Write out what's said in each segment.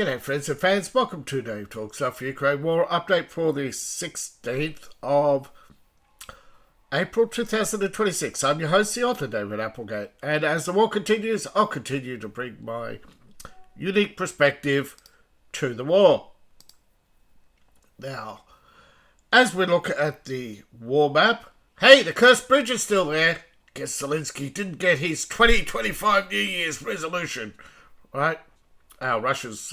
G'day friends and fans, welcome to Dave Talks After Ukraine War update for the 16th of April 2026. I'm your host, the author, David Applegate, and as the war continues, I'll continue to bring my unique perspective to the war. Now, as we look at the war map, hey, the cursed bridge is still there. Guess Zelensky didn't get his 2025 New Year's resolution, right? Russia's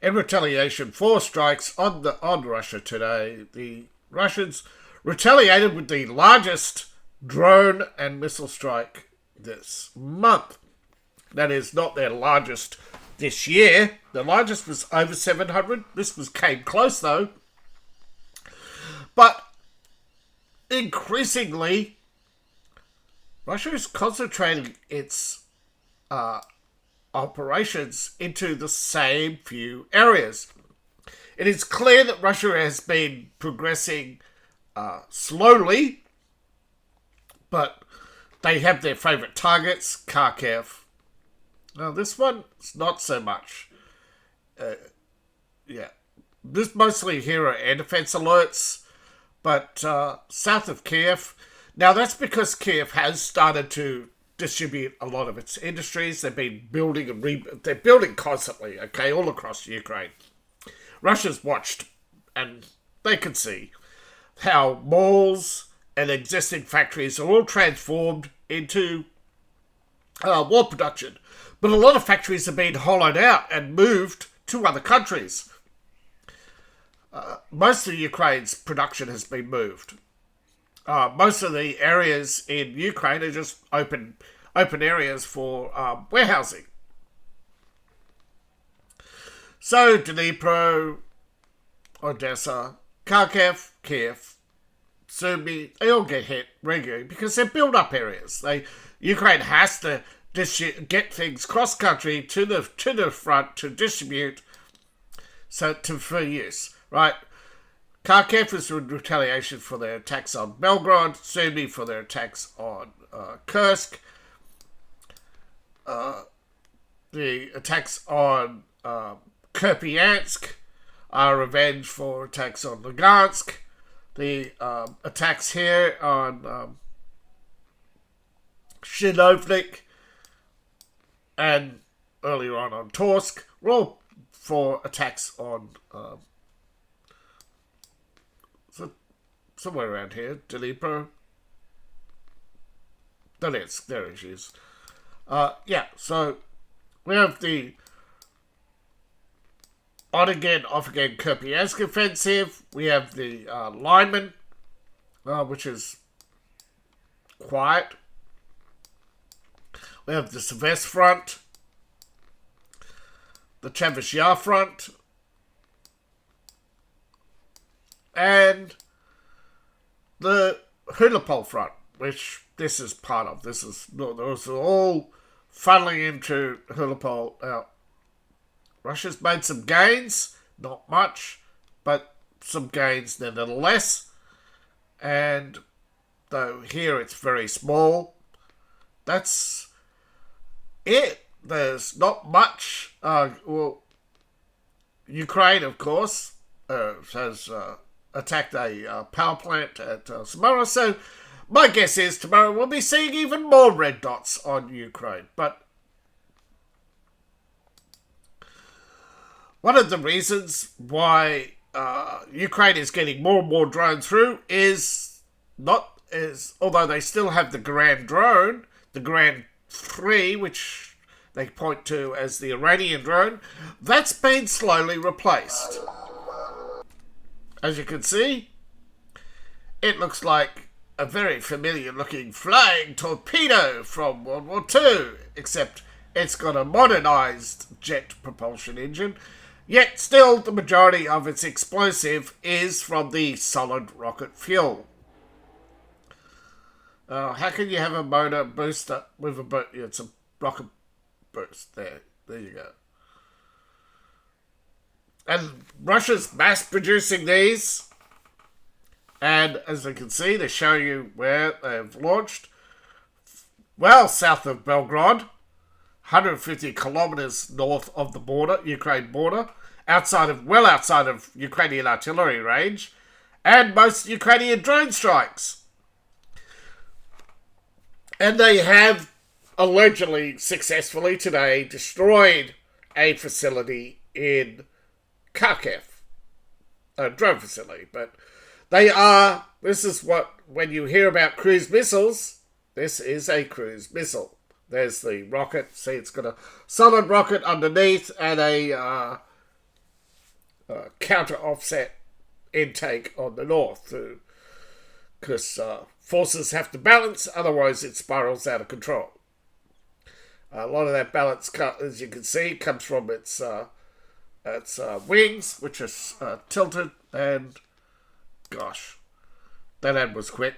in retaliation for strikes on Russia today. The Russians retaliated with the largest drone and missile strike this month. That is not their largest this year. The largest was over 700. Came close though. But increasingly, Russia is concentrating its operations into the same few areas. It is clear that Russia has been progressing slowly, but they have their favourite targets, Kharkiv. Now this one is not so much. This mostly here are air defence alerts, but south of Kiev. Now that's because Kiev has started to distribute a lot of its industries. They've been building and they're building constantly, okay, all across Ukraine. Russia's watched, and they can see how malls and existing factories are all transformed into war production. But a lot of factories have been hollowed out and moved to other countries. Most of Ukraine's production has been moved. Most of the areas in Ukraine are just open areas for warehousing. So Dnipro, Odessa, Kharkiv, Kiev, Sumy, they all get hit regularly because they're build-up areas. Ukraine has to get things cross-country to the front to distribute, for use, right? Kharkiv is in retaliation for their attacks on Belgrade, Sumy for their attacks on Kursk, the attacks on Kupiansk are revenge for attacks on Lugansk, the attacks here on Shinovnik and earlier on Torsk were all for attacks on somewhere around here, Dnipro, Donetsk, there it is. So we have the on-again, off-again Kupiansk offensive. We have the Lyman, which is quiet. We have the Seversk front, the Chavish Yar front, and the Hulapol front, which this is part of. Those are all funneling into Hulapol. Now, Russia's made some gains, not much, but some gains nevertheless. And though here it's very small, that's it. There's not much. Ukraine, of course, has attacked a power plant at Samara. So my guess is tomorrow we'll be seeing even more red dots on Ukraine. But one of the reasons why Ukraine is getting more and more drones through is although they still have the Grand drone, the Grand 3, which they point to as the Iranian drone, that's been slowly replaced. As you can see, it looks like a very familiar looking flying torpedo from World War II, except it's got a modernised jet propulsion engine, yet still the majority of its explosive is from the solid rocket fuel. How can you have a motor booster with it's a rocket boost. There you go. And Russia's mass producing these. And as you can see, they show you where they've launched. Well, south of Belgrade. 150 kilometers north of the border, Ukraine border, outside of Ukrainian artillery range, and most Ukrainian drone strikes. And they have allegedly successfully today destroyed a facility in Kharkiv, a drone facility. But this is what, when you hear about cruise missiles, this is a cruise missile. There's the rocket. See, it's got a solid rocket underneath and a counter offset intake on the north, because forces have to balance, otherwise it spirals out of control. A lot of that balance, as you can see, comes from its wings, which are tilted, and gosh, that ad was quick.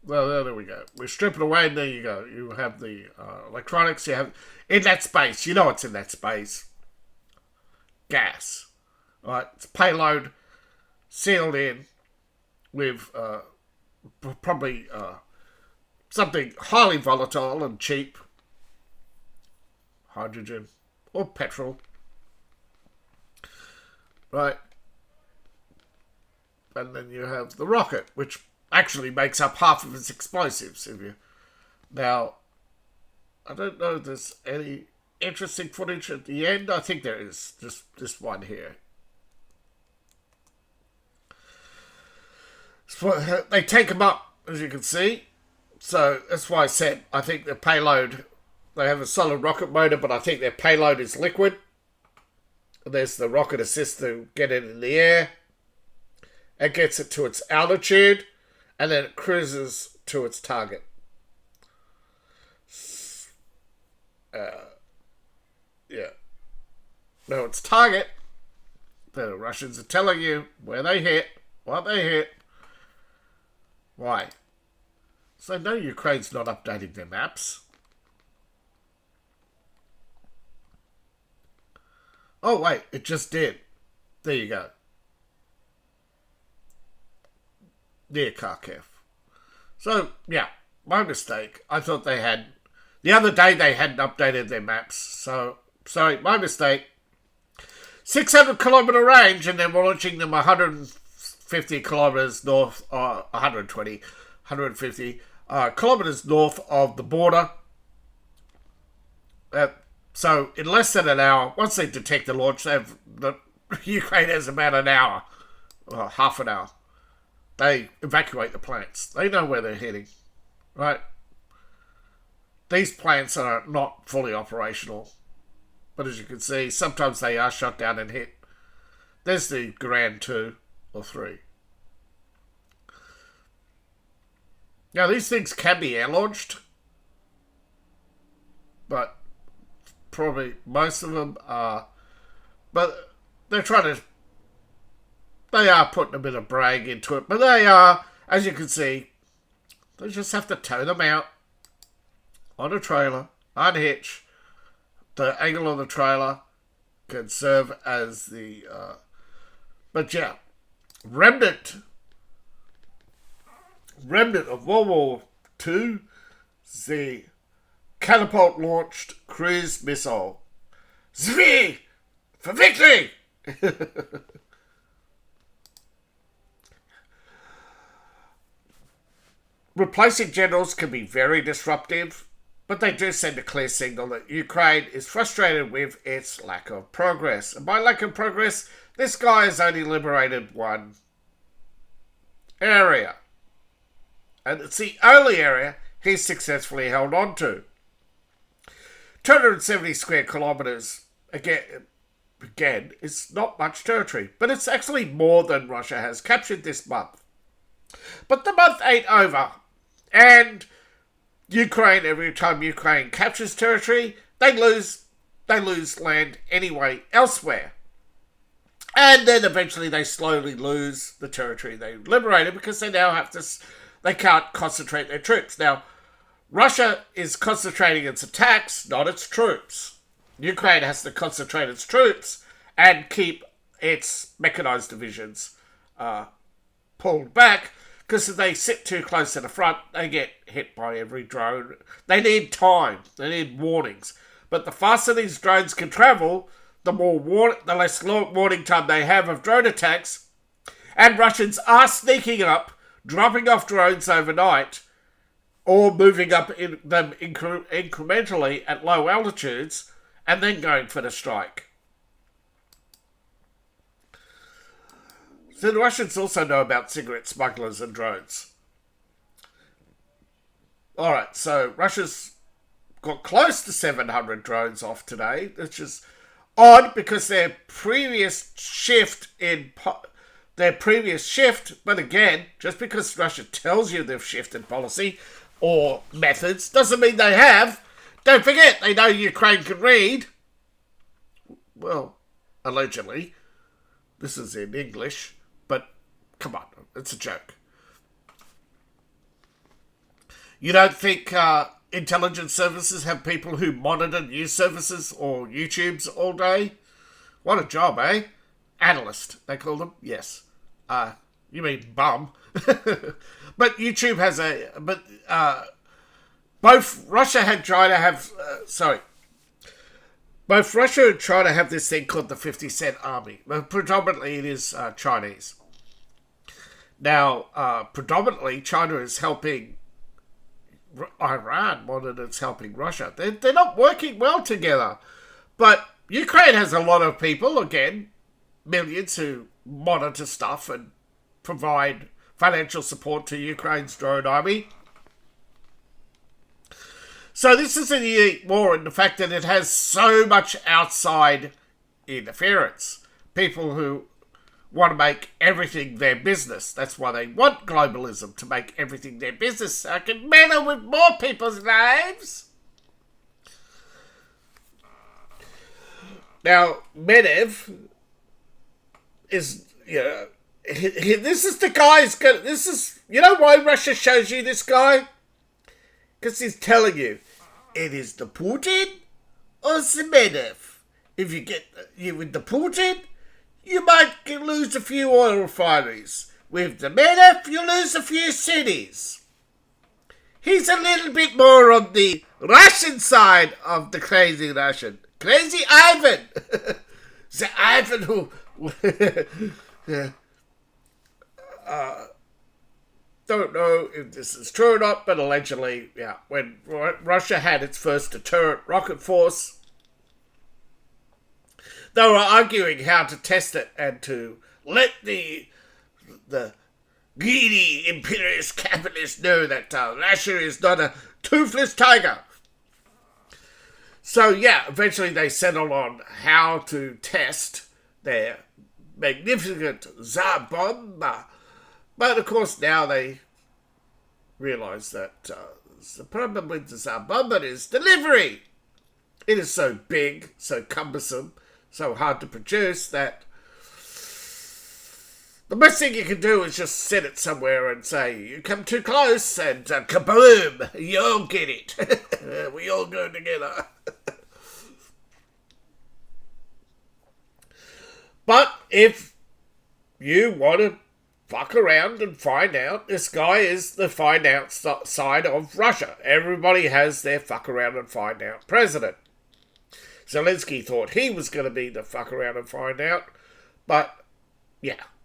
Well, there we go. We strip it away, and there you go. You have the electronics. You have in that space. You know it's in that space. Gas, right? It's payload sealed in with probably something highly volatile and cheap, hydrogen or petrol, right? And then you have the rocket, which actually makes up half of its explosives. Now, I don't know if there's any interesting footage at the end. I think there is, just this one here. So they take them up, as you can see. So that's why I said I think the payload, they have a solid rocket motor, but I think their payload is liquid. And there's the rocket assist to get it in the air. It gets it to its altitude, and then it cruises to its target. Yeah. Now its target, the Russians are telling you where they hit, what they hit. Why? So no, Ukraine's not updating their maps. Oh wait, it just did. There you go. Near Kharkiv. So, yeah, my mistake. I thought they had... The other day they hadn't updated their maps. So, sorry, my mistake. 600 kilometre range, and then we're launching them 150 kilometres north, 150 kilometres north of the border. So, in less than an hour, once they detect the launch, Ukraine has about an hour, or half an hour. They evacuate the plants. They know where they're heading, right? These plants are not fully operational. But as you can see, sometimes they are shut down and hit. There's the Grand 2 or 3. Now, these things can be air-launched. But probably most of them are... But they're trying to... They are putting a bit of brag into it, but they are, as you can see, they just have to tow them out on a trailer, unhitch. The angle of the trailer can serve as the... but yeah, remnant of World War II, the catapult-launched cruise missile. Zvi! For victory! Replacing generals can be very disruptive, but they do send a clear signal that Ukraine is frustrated with its lack of progress. And by lack of progress, this guy has only liberated one area. And it's the only area he's successfully held on to. 270 square kilometres, again, is not much territory, but it's actually more than Russia has captured this month. But the month ain't over. And Ukraine, every time Ukraine captures territory, they lose land anyway elsewhere. And then eventually they slowly lose the territory they liberated because they now they can't concentrate their troops. Now, Russia is concentrating its attacks, not its troops. Ukraine has to concentrate its troops and keep its mechanized divisions pulled back. Because if they sit too close to the front, they get hit by every drone. They need time. They need warnings. But the faster these drones can travel, the less warning time they have of drone attacks. And Russians are sneaking up, dropping off drones overnight, or moving up in them incrementally at low altitudes, and then going for the strike. So the Russians also know about cigarette smugglers and drones. Alright, so Russia's got close to 700 drones off today, which is odd because their previous shift, but again, just because Russia tells you they've shifted policy or methods doesn't mean they have. Don't forget, they know Ukraine can read. Well, allegedly. This is in English, but come on, it's a joke. You don't think intelligence services have people who monitor news services or YouTubes all day? What a job, eh? Analyst, they call them? Yes. You mean bum. But YouTube has both Russia and China have, both Russia and China have this thing called the 50 Cent Army. But predominantly it is Chinese. Now, predominantly China is helping Iran more than it's helping Russia. They're not working well together. But Ukraine has a lot of people, again, millions who monitor stuff and provide financial support to Ukraine's drone army. So this is a unique war in the fact that it has so much outside interference. People who want to make everything their business. That's why they want globalism, to make everything their business so it can meddle with more people's lives. Now, Medvedev is, this is the guy's, you know why Russia shows you this guy? Because he's telling you, it is the Putin or the Medvedev. If you get with the Putin, you might lose a few oil refineries. With the Medvedev, you lose a few cities. He's a little bit more on the Russian side of the crazy Russian. Crazy Ivan. The Ivan who... don't know if this is true or not, but allegedly, when Russia had its first deterrent rocket force, they were arguing how to test it and to let the greedy imperialist capitalists know that Russia is not a toothless tiger. So eventually they settled on how to test their magnificent Tsar bomb. But of course now they realise that the problem with the Tsar bomber is delivery. It is so big, so cumbersome, so hard to produce that the best thing you can do is just set it somewhere and say, you come too close and kaboom, you all get it. We all go together. But if you want to fuck around and find out, this guy is the find out side of Russia. Everybody has their fuck around and find out president. Zelensky thought he was going to be the fuck around and find out. But,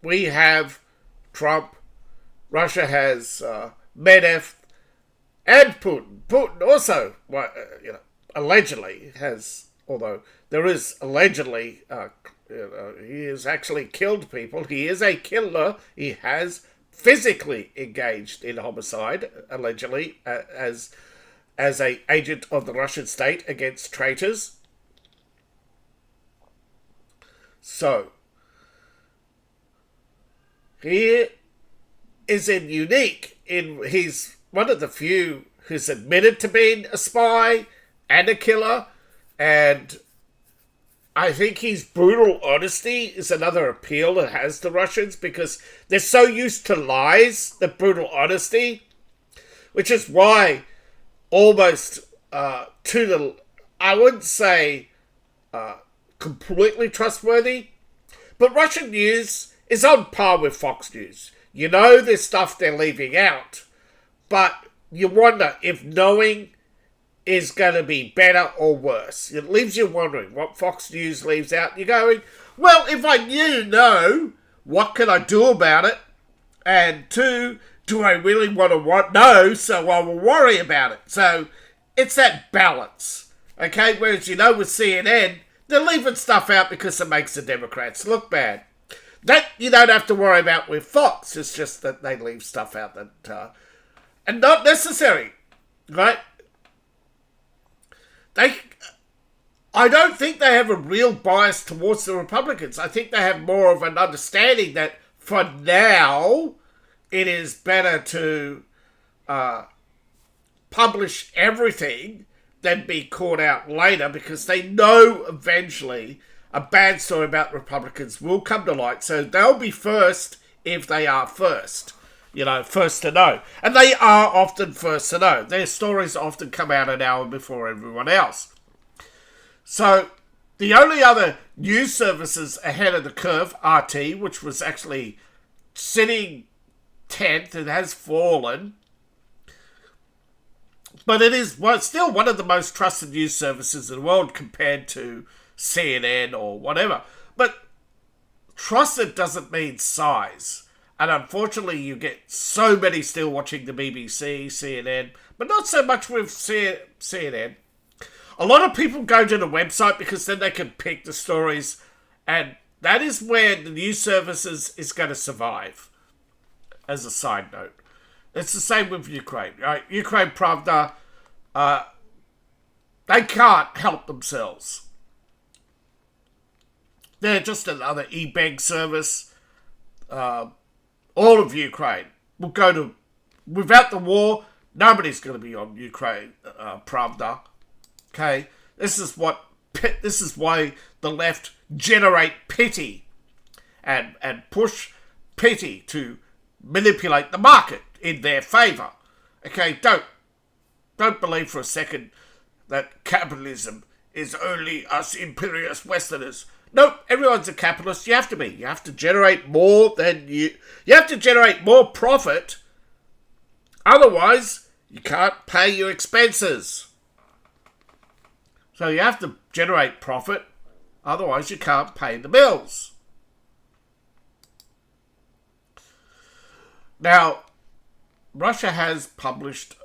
we have Trump. Russia has Medvedev and Putin. Putin also, allegedly has, although there is allegedly... he has actually killed people. He is a killer. He has physically engaged in homicide, allegedly, as an agent of the Russian state against traitors. So, he is unique he's one of the few who's admitted to being a spy and a killer, and I think his brutal honesty is another appeal it has to Russians because they're so used to lies, the brutal honesty, which is why almost I wouldn't say completely trustworthy, but Russian news is on par with Fox News. You know there's stuff they're leaving out, but you wonder if knowing is going to be better or worse. It leaves you wondering what Fox News leaves out. You're going, well, if I know, what can I do about it? And two, do I really want to know, so I will worry about it? So it's that balance, okay? Whereas, with CNN, they're leaving stuff out because it makes the Democrats look bad. That you don't have to worry about with Fox. It's just that they leave stuff out that and not necessary, right? I don't think they have a real bias towards the Republicans. I think they have more of an understanding that for now it is better to publish everything than be caught out later, because they know eventually a bad story about Republicans will come to light. So they'll be first if they are first. First to know. And they are often first to know. Their stories often come out an hour before everyone else. So the only other news services ahead of the curve, RT, which was actually sitting 10th and has fallen, but it is still one of the most trusted news services in the world compared to CNN or whatever. But trusted doesn't mean size. And unfortunately, you get so many still watching the BBC, CNN, but not so much with CNN. A lot of people go to the website because then they can pick the stories, and that is where the news services is going to survive, as a side note. It's the same with Ukraine, right? Ukraine Pravda, they can't help themselves. They're just another e-beg service. All of Ukraine will go to... Without the war, nobody's going to be on Ukraine Pravda. Okay? This is why the left generate pity and push pity to manipulate the market in their favour. Okay? Don't believe for a second that capitalism is only us imperialist Westerners. Nope, everyone's a capitalist. You have to be. You have to generate more than you have to generate more profit. Otherwise, you can't pay your expenses. So you have to generate profit. Otherwise, you can't pay the bills. Now, Russia has published,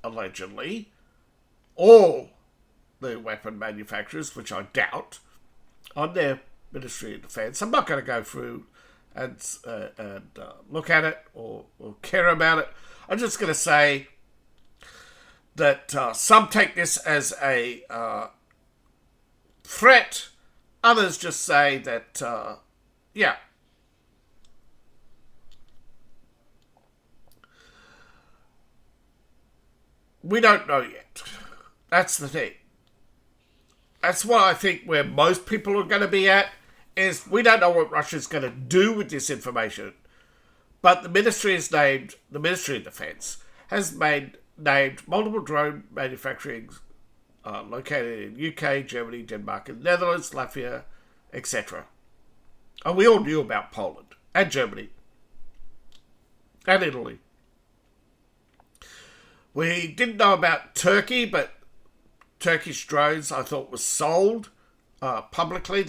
allegedly, all the weapon manufacturers, which I doubt, on their Ministry of Defence. I'm not going to go through and look at it or care about it. I'm just going to say that some take this as a threat. Others just say that, we don't know yet. That's the thing. That's what I think where most people are going to be at, is we don't know what Russia's going to do with this information. But the Ministry of Defence has named multiple drone manufacturing located in UK, Germany, Denmark, and Netherlands, Latvia, etc. And we all knew about Poland and Germany and Italy. We didn't know about Turkey, but Turkish drones I thought were sold publicly.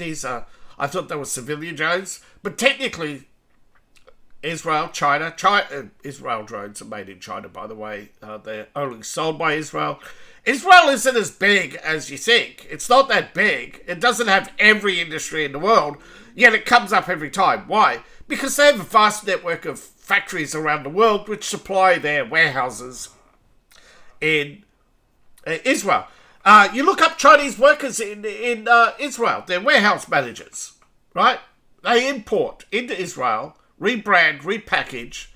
I thought they were civilian drones, but technically Israel drones are made in China, by the way. They're only sold by Israel. Israel isn't as big as you think. It's not that big. It doesn't have every industry in the world, yet it comes up every time. Why? Because they have a vast network of factories around the world which supply their warehouses in Israel. You look up Chinese workers in Israel. They're warehouse managers, right? They import into Israel, rebrand, repackage.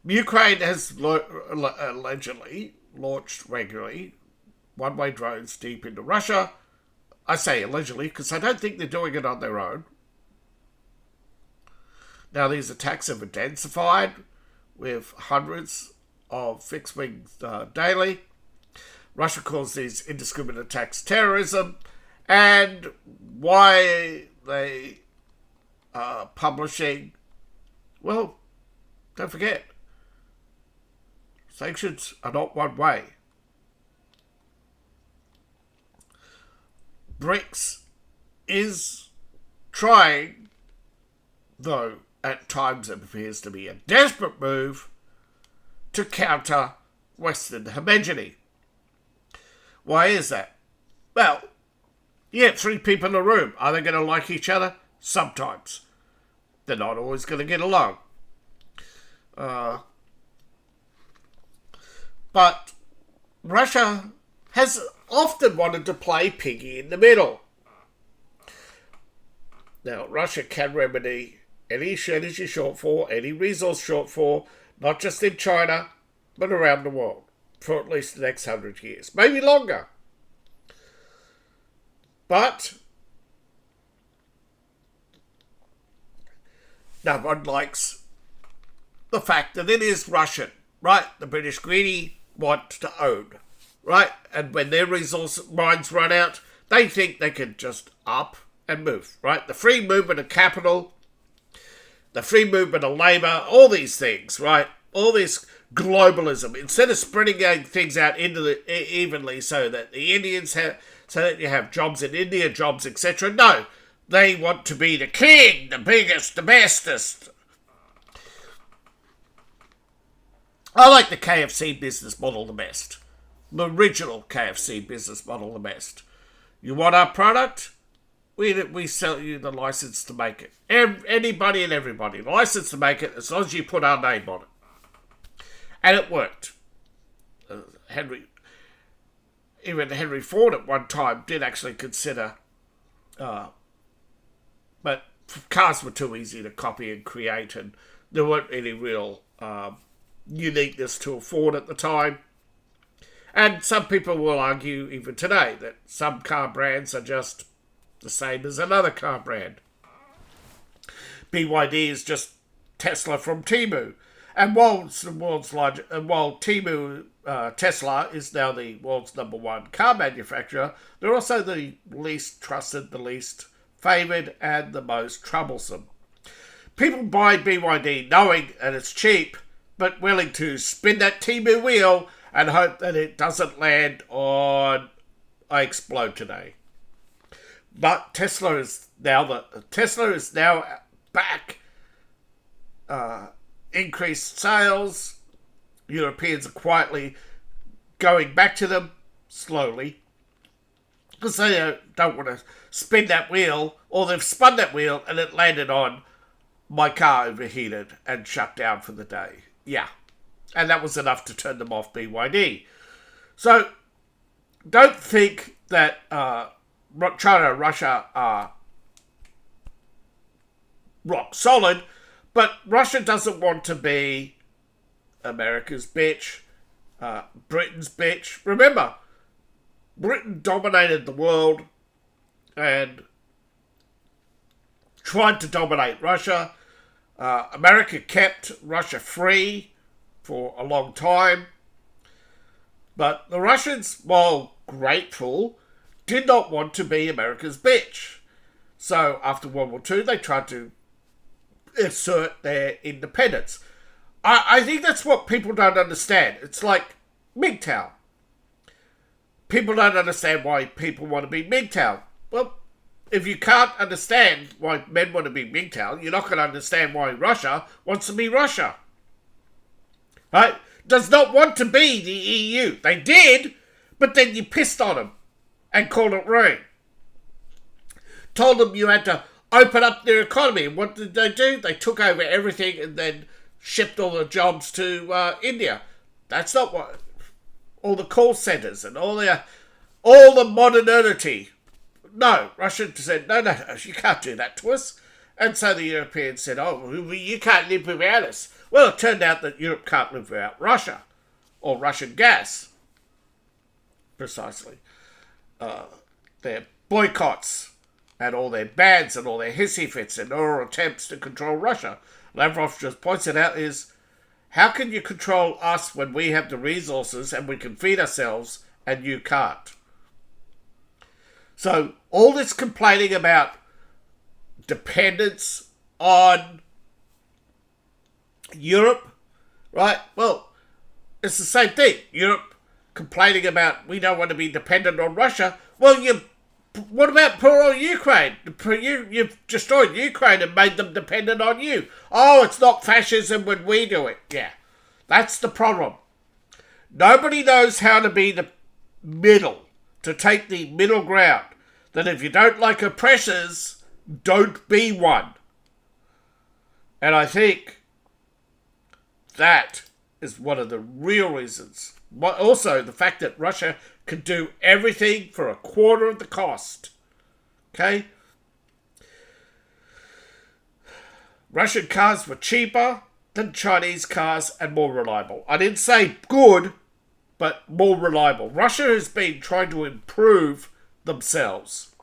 Ukraine has allegedly launched regularly one-way drones deep into Russia. I say allegedly because I don't think they're doing it on their own. Now, these attacks have intensified with hundreds of fixed wings daily. Russia calls these indiscriminate attacks terrorism. And why they are publishing, well, Don't forget, sanctions are not one way. BRICS is trying, though at times it appears to be a desperate move, to counter Western hegemony. Why is that? Well, you get three people in a room. Are they going to like each other? Sometimes. They're not always going to get along. But Russia has often wanted to play piggy in the middle. Now, Russia can remedy any energy shortfall, any resource shortfall, not just in China, but around the world, for at least the next 100 years, maybe longer. But no one likes the fact that it is Russian, right? The British greedy want to own, right? And when their resource mines run out, they think they can just up and move, right? The free movement of capital, the free movement of labour, all these things, right? All this globalism. Instead of spreading things out evenly so that the Indians have, so that you have jobs in India, jobs, etc. No, they want to be the king, the biggest, the bestest. I like the KFC business model the best. The original KFC business model the best. You want our product? We sell you the license to make it. Anybody and everybody. The license to make it as long as you put our name on it. And it worked. Even Henry Ford at one time did actually consider, but cars were too easy to copy and create, and there weren't any real uniqueness to a Ford at the time. And some people will argue even today that some car brands are just the same as another car brand. BYD is just Tesla from Temu. And while Temu, Tesla is now the world's #1 car manufacturer, they're also the least trusted, the least favoured, and the most troublesome. People buy BYD knowing that it's cheap, but willing to spin that Temu wheel and hope that it doesn't land on I Explode Today. But Tesla is now back. Increased sales. Europeans are quietly going back to them slowly because they don't want to spin that wheel, or they've spun that wheel and it landed on my car overheated and shut down for the day. Yeah. And that was enough to turn them off BYD. So don't think that China and Russia are rock solid, but Russia doesn't want to be America's bitch, Britain's bitch. Remember, Britain dominated the world and tried to dominate Russia. America kept Russia free for a long time. But the Russians, while grateful, did not want to be America's bitch. So after World War II, they tried to assert their independence. I think that's what people don't understand. It's like MGTOW. People don't understand why people want to be MGTOW. Well, if you can't understand why men want to be MGTOW, you're not going to understand why Russia wants to be Russia. Right? Does not want to be the EU. They did, but then you pissed on them and called it ruin. Told them you had to open up their economy. And what did they do? They took over everything and then shipped all the jobs to India. That's not what... All the call centres and all the modernity. No, Russia said, no, you can't do that to us. And so the Europeans said, oh, you can't live without us. Well, it turned out that Europe can't live without Russia, or Russian gas. Precisely. Their boycotts and all their bans and all their hissy fits and all attempts to control Russia. Lavrov just points it out is, how can you control us when we have the resources and we can feed ourselves and you can't? So all this complaining about dependence on Europe, right? Well, it's the same thing. Europe complaining about we don't want to be dependent on Russia. Well, what about poor old Ukraine? You've destroyed Ukraine and made them dependent on you. Oh, it's not fascism when we do it. Yeah, that's the problem. Nobody knows how to be the middle, to take the middle ground. That if you don't like oppressors, don't be one. And I think that is one of the real reasons. But also the fact that Russia can do everything for a quarter of the cost. Okay? Russian cars were cheaper than Chinese cars and more reliable. I didn't say good, but more reliable. Russia has been trying to improve themselves.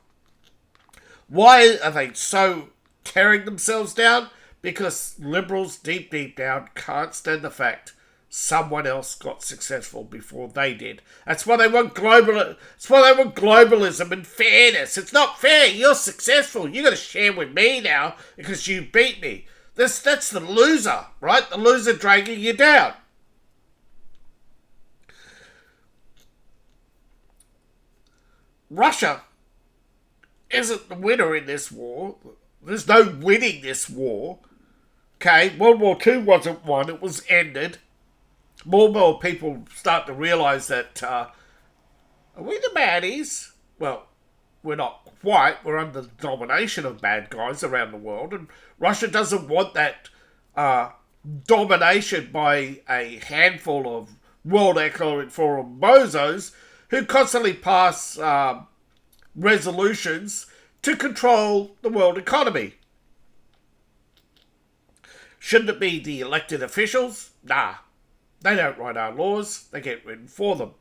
Why are they so tearing themselves down? Because liberals deep down can't stand the fact someone else got successful before they did. That's why they want globalism and fairness. It's not fair. You're successful. You got to share with me now because you beat me. That's the loser, right? The loser dragging you down. Russia isn't the winner in this war. There's no winning this war. Okay, World War II wasn't won, it was ended. More and more people start to realise that, are we the baddies? Well, we're not quite. We're under the domination of bad guys around the world, and Russia doesn't want that domination by a handful of World Economic Forum bozos who constantly pass resolutions to control the world economy. Shouldn't it be the elected officials? Nah. They don't write our laws. They get written for them.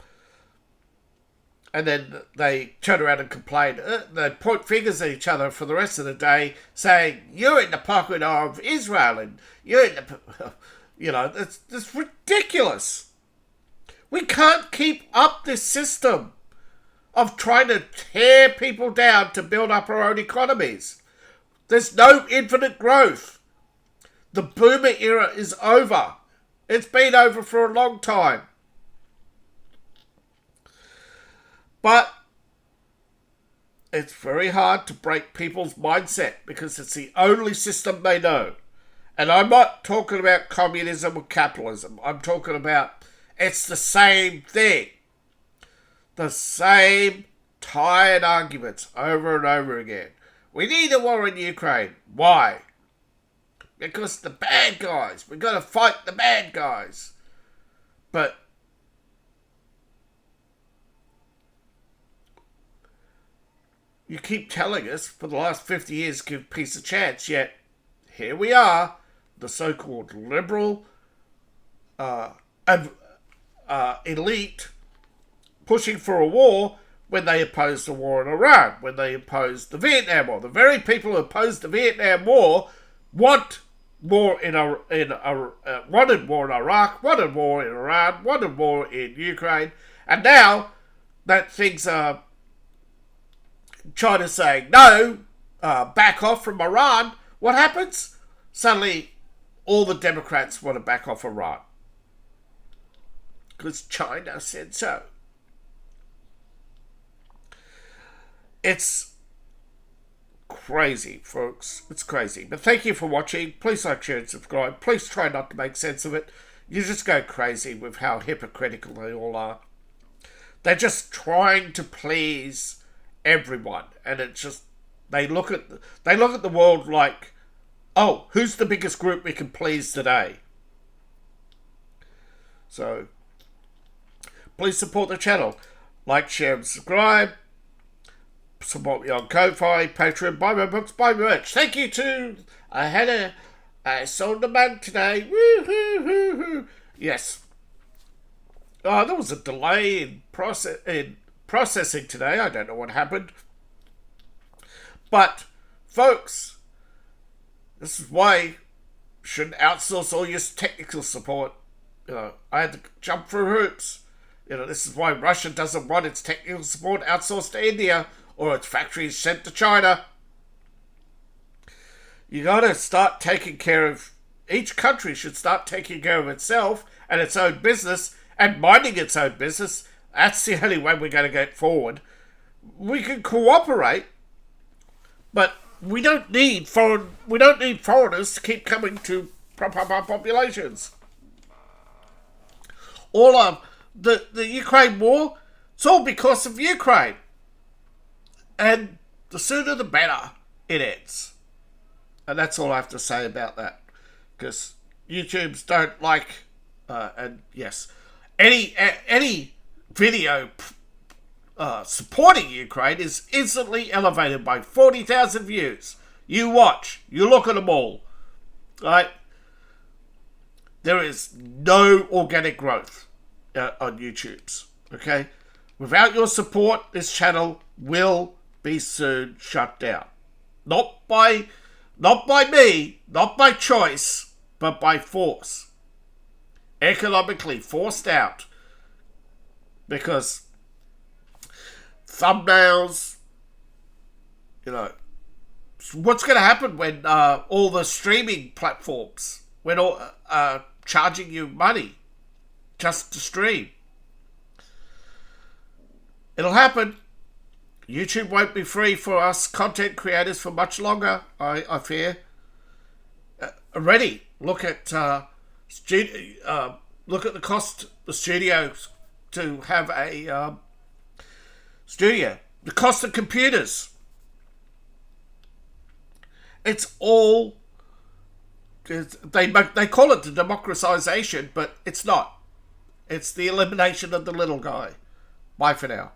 And then they turn around and complain. They point fingers at each other for the rest of the day, saying, you're in the pocket of Israel, and you're in the... it's ridiculous. We can't keep up this system of trying to tear people down to build up our own economies. There's no infinite growth. The boomer era is over. It's been over for a long time. But it's very hard to break people's mindset because it's the only system they know. And I'm not talking about communism or capitalism. I'm talking about it's the same thing. The same tired arguments over and over again. We need a war in Ukraine. Why? Because the bad guys. We've got to fight the bad guys. But you keep telling us for the last 50 years give peace a chance, yet here we are, the so-called liberal elite pushing for a war when they opposed the war in Iran, when they opposed the Vietnam War. The very people who opposed the Vietnam War wanted war in Iraq, wanted war in Iran, wanted war in Ukraine, and now that things are China saying no, back off from Iran, what happens? Suddenly, all the Democrats want to back off Iran because China said so. It's crazy, folks. It's crazy. But thank you for watching. Please like, share, and subscribe. Please try not to make sense of it. You just go crazy with how hypocritical they all are. They're just trying to please everyone, and it's just they look at the world like, oh, who's the biggest group we can please today? So please support the channel. Like, share, and subscribe. Support me on Ko-Fi, Patreon, buy my books, buy my merch. Thank you to... I sold a mug today. Woo-hoo-hoo-hoo. Yes. There was a delay in processing today. I don't know what happened. But, folks, this is why you shouldn't outsource all your technical support. I had to jump through hoops. This is why Russia doesn't want its technical support outsourced to India, or its factories sent to China. You gotta start taking care of Each country should start taking care of itself and its own business and minding its own business. That's the only way we're going to get forward. We can cooperate, but we don't need foreigners to keep coming to prop up our populations. All of the Ukraine war, it's all because of Ukraine. And the sooner the better it ends. And that's all I have to say about that. Because YouTubes don't like, and yes, any video supporting Ukraine is instantly elevated by 40,000 views. You watch, you look at them all, right? There is no organic growth on YouTube's, okay? Without your support, this channel will be soon shut down. Not by me, not by choice, but by force. Economically forced out. Because thumbnails, what's going to happen when all the streaming platforms, when all charging you money just to stream? It'll happen. YouTube won't be free for us content creators for much longer, I fear. Already, look at the cost the studios to have a studio. The cost of computers. It's all... They call it the democratization, but it's not. It's the elimination of the little guy. Bye for now.